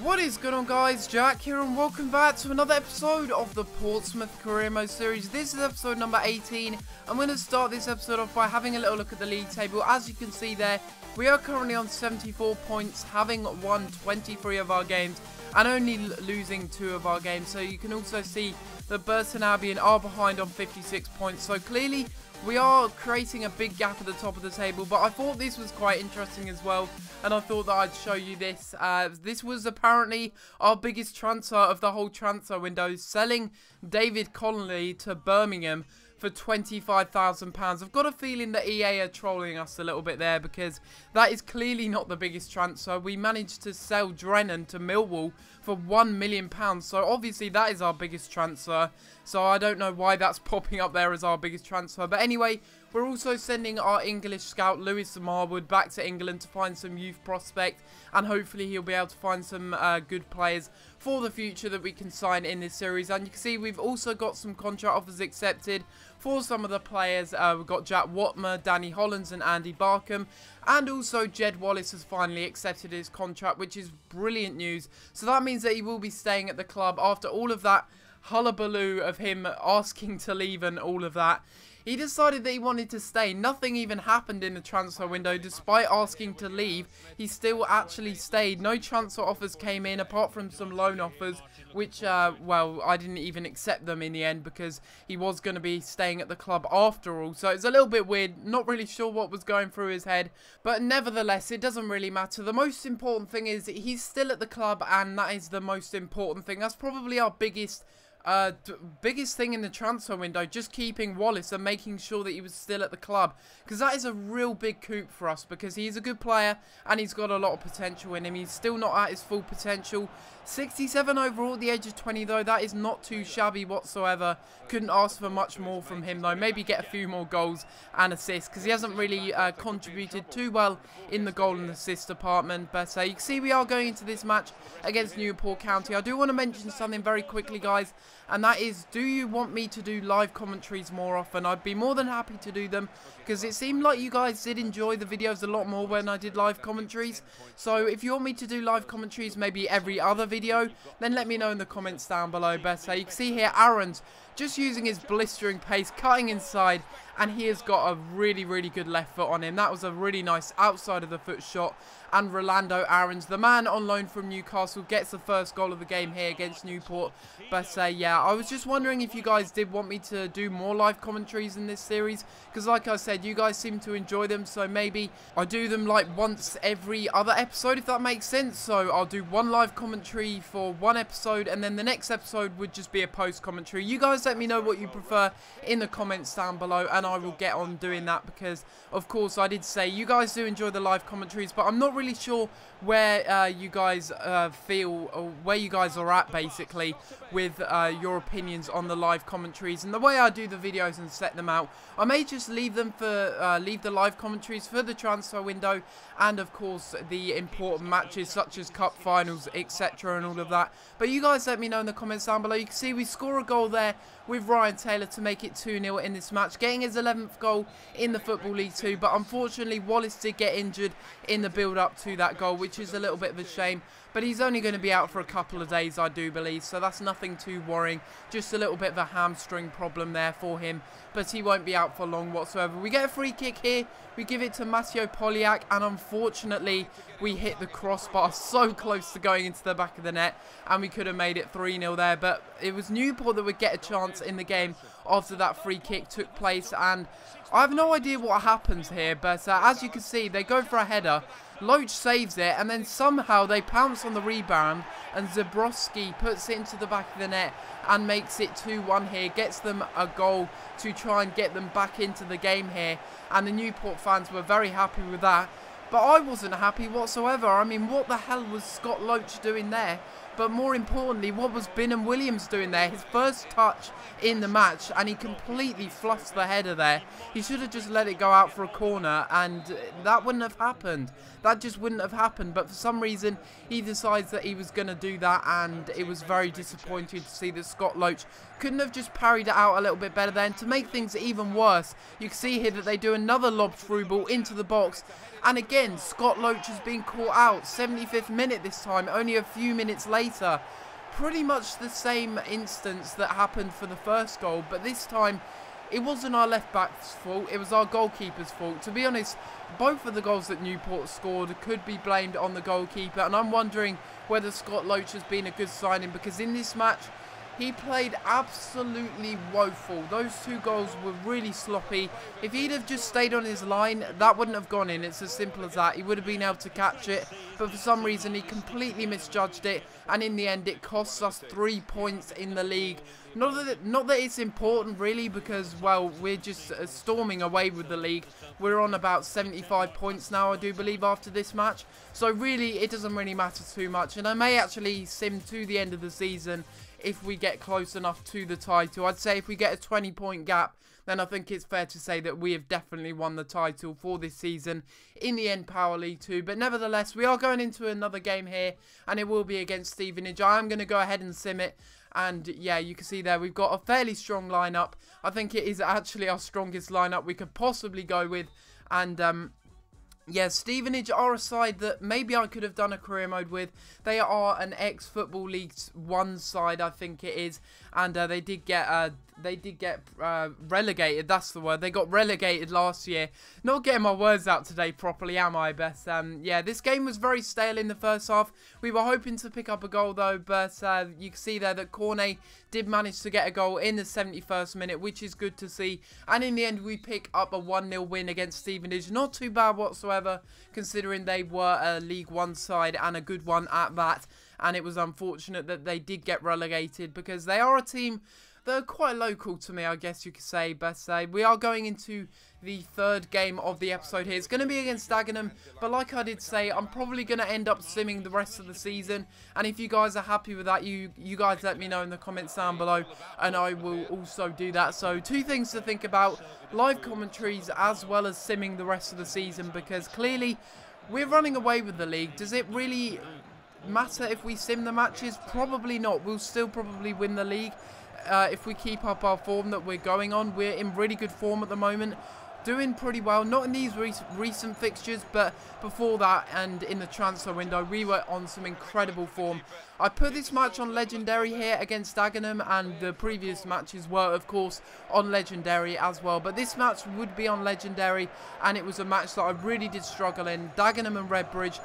What is going on, guys? Jack here and welcome back to another episode of the Portsmouth Career Mode series. This is episode number 18. I'm going to start this episode off by having a little look at the league table. As you can see there, we are currently on 74 points, having won 23 of our games and only losing 2 of our games. So you can also see that Burton Albion are behind on 56 points. So clearly we are creating a big gap at the top of the table, but I thought this was quite interesting as well, and I thought that I'd show you this. This was apparently our biggest transfer of the whole transfer window, selling David Connolly to Birmingham for £25,000. I've got a feeling that EA are trolling us a little bit there, because that is clearly not the biggest transfer. We managed to sell Drennan to Millwall for £1 million, so obviously that is our biggest transfer. So I don't know why that's popping up there as our biggest transfer. But anyway, we're also sending our English scout Lewis Marwood back to England to find some youth prospect, and hopefully he'll be able to find some good players for the future that we can sign in this series. And you can see we've also got some contract offers accepted for some of the players. We've got Jack Watmer, Danny Hollands and Andy Barkham, and also Jed Wallace has finally accepted his contract, which is brilliant news. So that means that he will be staying at the club after all of that hullabaloo of him asking to leave and all of that. He decided that he wanted to stay. Nothing even happened in the transfer window. Despite asking to leave, he still actually stayed. No transfer offers came in apart from some loan offers, which, well, I didn't even accept them in the end because he was going to be staying at the club after all. So it's a little bit weird. Not really sure what was going through his head, but nevertheless, it doesn't really matter. The most important thing is that he's still at the club, and that is the most important thing. That's probably our biggest thing in the transfer window, just keeping Wallace and making sure that he was still at the club, because that is a real big coup for us, because he's a good player and he's got a lot of potential in him. He's still not at his full potential. 67 overall at the age of 20 though, that is not too shabby whatsoever. Couldn't ask for much more from him though. Maybe get a few more goals and assists, because he hasn't really contributed too well in the goal and assist department. But you can see we are going into this match against Newport County. I do want to mention something very quickly, guys, and that is, do you want me to do live commentaries more often? I'd be more than happy to do them, because it seemed like you guys did enjoy the videos a lot more when I did live commentaries. So if you want me to do live commentaries maybe every other video, then let me know in the comments down below. But you can see here Aaron's just using his blistering pace, cutting inside, and he has got a really good left foot on him. That was a really nice outside of the foot shot. And Rolando Aarons, the man on loan from Newcastle, gets the first goal of the game here against Newport. But yeah, I was just wondering if you guys did want me to do more live commentaries in this series, because like I said, you guys seem to enjoy them, so maybe I do them like once every other episode, if that makes sense. So I'll do one live commentary for one episode, and then the next episode would just be a post commentary. You guys let me know what you prefer in the comments down below, and I will get on doing that, because of course I did say you guys do enjoy the live commentaries, but I'm not really sure where you guys feel, or where you guys are at basically with your opinions on the live commentaries and the way I do the videos and set them out. I may just leave them for leave the live commentaries for the transfer window, and of course the important matches such as cup finals, etc. and all of that. But you guys let me know in the comments down below. You can see we score a goal there with Ryan Taylor to make it 2-0 in this match, getting his 11th goal in the Football League 2. But unfortunately Wallace did get injured in the build up to that goal, which is a little bit of a shame. But he's only going to be out for a couple of days, I do believe, so that's nothing too worrying. Just a little bit of a hamstring problem there for him, but he won't be out for long whatsoever. We get a free kick here. We give it to Matteo Poliak, and unfortunately we hit the crossbar so close to going into the back of the net, and we could have made it 3-0 there. But it was Newport that would get a chance in the game after that free kick took place, and I have no idea what happens here. But as you can see, they go for a header. Loach saves it, and then somehow they pounce on the rebound, and Zabrowski puts it into the back of the net and makes it 2-1 here, gets them a goal to try and get them back into the game here, and the Newport fans were very happy with that. But I wasn't happy whatsoever. I mean, what the hell was Scott Loach doing there? But more importantly, what was Binham Williams doing there? His first touch in the match, and he completely fluffs the header there. He should have just let it go out for a corner, and that wouldn't have happened. That just wouldn't have happened. But for some reason, he decides that he was going to do that, and it was very disappointing to see that Scott Loach couldn't have just parried it out a little bit better then. To make things even worse, you can see here that they do another lob through ball into the box, and again, again, Scott Loach has been caught out. 75th minute this time, only a few minutes later. Pretty much the same instance that happened for the first goal, but this time it wasn't our left back's fault, it was our goalkeeper's fault. To be honest, both of the goals that Newport scored could be blamed on the goalkeeper, and I'm wondering whether Scott Loach has been a good signing, because in this match he played absolutely woeful. Those two goals were really sloppy. If he'd have just stayed on his line, that wouldn't have gone in. It's as simple as that. He would have been able to catch it, but for some reason he completely misjudged it, and in the end it costs us 3 points in the league. Not that it's important really, because, well, we're just storming away with the league. We're on about 75 points now, I do believe, after this match. So really, it doesn't really matter too much, and I may actually sim to the end of the season if we get close enough to the title. I'd say if we get a 20-point gap, then I think it's fair to say that we have definitely won the title for this season in the end Power League 2. But nevertheless, we are going into another game here, and it will be against Stevenage. I am going to go ahead and sim it. And yeah, you can see there we've got a fairly strong lineup. I think it is actually our strongest lineup we could possibly go with. And yeah, Stevenage are a side that maybe I could have done a career mode with. They are an ex-Football League 1 side, I think it is, and they did get relegated. That's the word. They got relegated last year. Not getting my words out today properly, am I? But yeah, this game was very stale in the first half. We were hoping to pick up a goal though, but you can see there that Cornet did manage to get a goal in the 71st minute, which is good to see. And in the end, we pick up a 1-0 win against Stevenage. Not too bad whatsoever, considering they were a League 1 side, and a good one at that. And it was unfortunate that they did get relegated, because they are a team that are quite local to me, I guess you could say. But we are going into the third game of the episode here. It's going to be against Dagenham, but like I did say, I'm probably going to end up simming the rest of the season. And if you guys are happy with that, you guys let me know in the comments down below, and I will also do that. So 2 things to think about: live commentaries as well as simming the rest of the season, because clearly we're running away with the league. Does it really matter if we sim the matches? Probably not. We'll still probably win the league if we keep up our form that we're going on. We're in really good form at the moment, doing pretty well. Not in these recent fixtures, but before that and in the transfer window, we were on some incredible form. I put this match on Legendary here against Dagenham, and the previous matches were, of course, on Legendary as well. But this match would be on Legendary, and it was a match that I really did struggle in. Dagenham and Redbridge,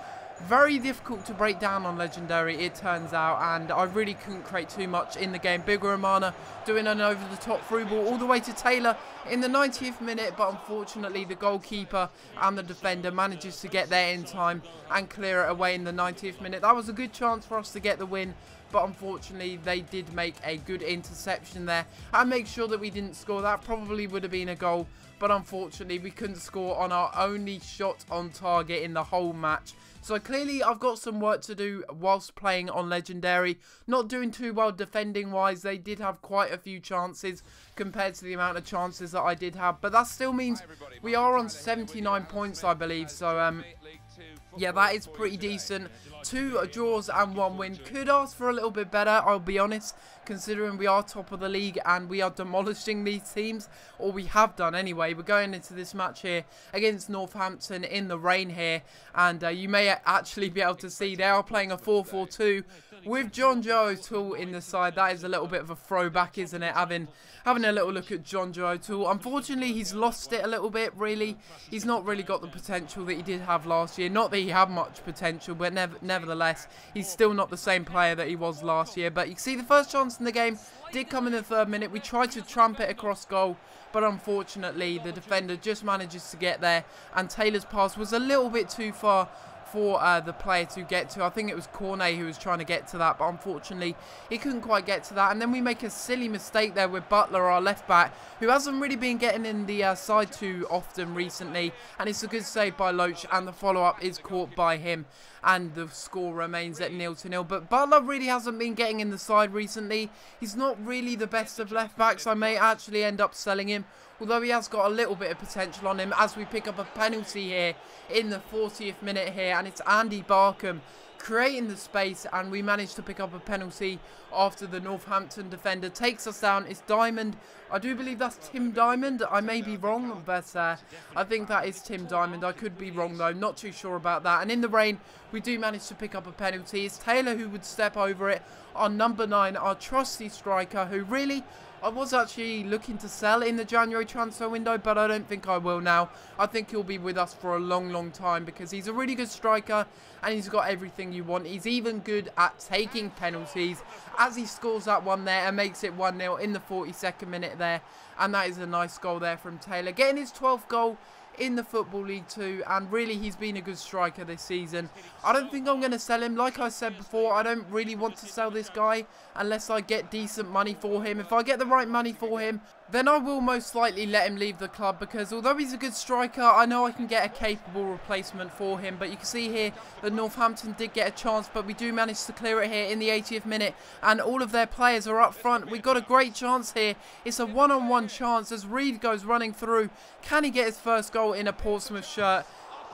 very difficult to break down on Legendary, it turns out, and I really couldn't create too much in the game. Big Romana doing an over-the-top through ball all the way to Taylor in the 90th minute, but unfortunately the goalkeeper and the defender manages to get there in time and clear it away in the 90th minute. That was a good chance for us to get the win, but unfortunately they did make a good interception there and make sure that we didn't score. That probably would have been a goal, but unfortunately we couldn't score on our only shot on target in the whole match. So clearly I've got some work to do whilst playing on Legendary. Not doing too well defending wise. They did have quite a few chances compared to the amount of chances that I did have, but that still means we are on 79 points, I believe. So yeah, that is pretty decent. 2 draws and 1 win. Could ask for a little bit better, I'll be honest, considering we are top of the league and we are demolishing these teams, or we have done anyway. We're going into this match here against Northampton in the rain here, and you may actually be able to see they are playing a 4-4-2 with John Joe O'Toole in the side. That is a little bit of a throwback, isn't it? Having a little look at John Joe O'Toole. Unfortunately, he's lost it a little bit, really. He's not really got the potential that he did have last year. Not that he had much potential, but nevertheless, he's still not the same player that he was last year. But you can see the first chance in the game did come in the 3rd minute. We tried to tramp it across goal, but unfortunately, the defender just manages to get there, and Taylor's pass was a little bit too far for the player to get to. I think it was Cornet who was trying to get to that, but unfortunately he couldn't quite get to that. And then we make a silly mistake there with Butler, our left back, who hasn't really been getting in the side too often recently, and it's a good save by Loach, and the follow-up is caught by him, and the score remains at 0-0. But Butler really hasn't been getting in the side recently. He's not really the best of left backs. I may actually end up selling him, although he has got a little bit of potential on him, as we pick up a penalty here in the 40th minute here, and it's Andy Barkham creating the space, and we managed to pick up a penalty after the Northampton defender takes us down. It's Diamond. I do believe that's Tim Diamond. I may be wrong, but I think that is Tim Diamond. I could be wrong though, not too sure about that. And in the rain, we do manage to pick up a penalty. It's Taylor who would step over it. Our number 9, our trusty striker, who really, I was actually looking to sell in the January transfer window, but I don't think I will now. I think he'll be with us for a long time because he's a really good striker and he's got everything you want. He's even good at taking penalties, as he scores that one there and makes it 1-0 in the 42nd minute there. And that is a nice goal there from Taylor, getting his 12th goal in the Football League 2, and really he's been a good striker this season. I don't think I'm going to sell him. Like I said before, I don't really want to sell this guy unless I get decent money for him. If I get the right money for him, then I will most likely let him leave the club, because although he's a good striker, I know I can get a capable replacement for him. But you can see here that Northampton did get a chance, but we do manage to clear it here in the 80th minute, and all of their players are up front. We've got a great chance here. It's a one-on-one chance as Reed goes running through. Can he get his first goal in a Portsmouth shirt?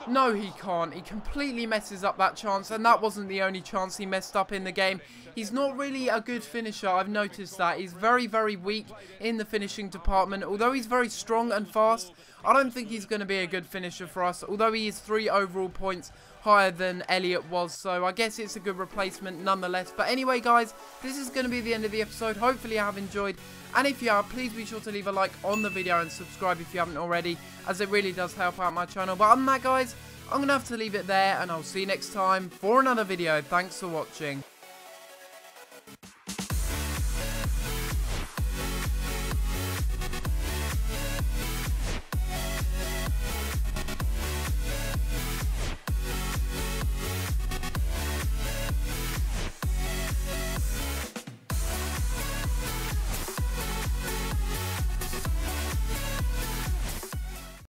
No, he can't. He completely messes up that chance, and that wasn't the only chance he messed up in the game. He's not really a good finisher, I've noticed that. He's very weak in the finishing department. Although he's very strong and fast, I don't think he's going to be a good finisher for us, although he is 3 overall points higher than Elliot was, so I guess it's a good replacement nonetheless. But anyway guys, this is going to be the end of the episode. Hopefully you have enjoyed, and if you are, please be sure to leave a like on the video and subscribe if you haven't already, as it really does help out my channel. But other than that guys, I'm going to have to leave it there, and I'll see you next time for another video. Thanks for watching.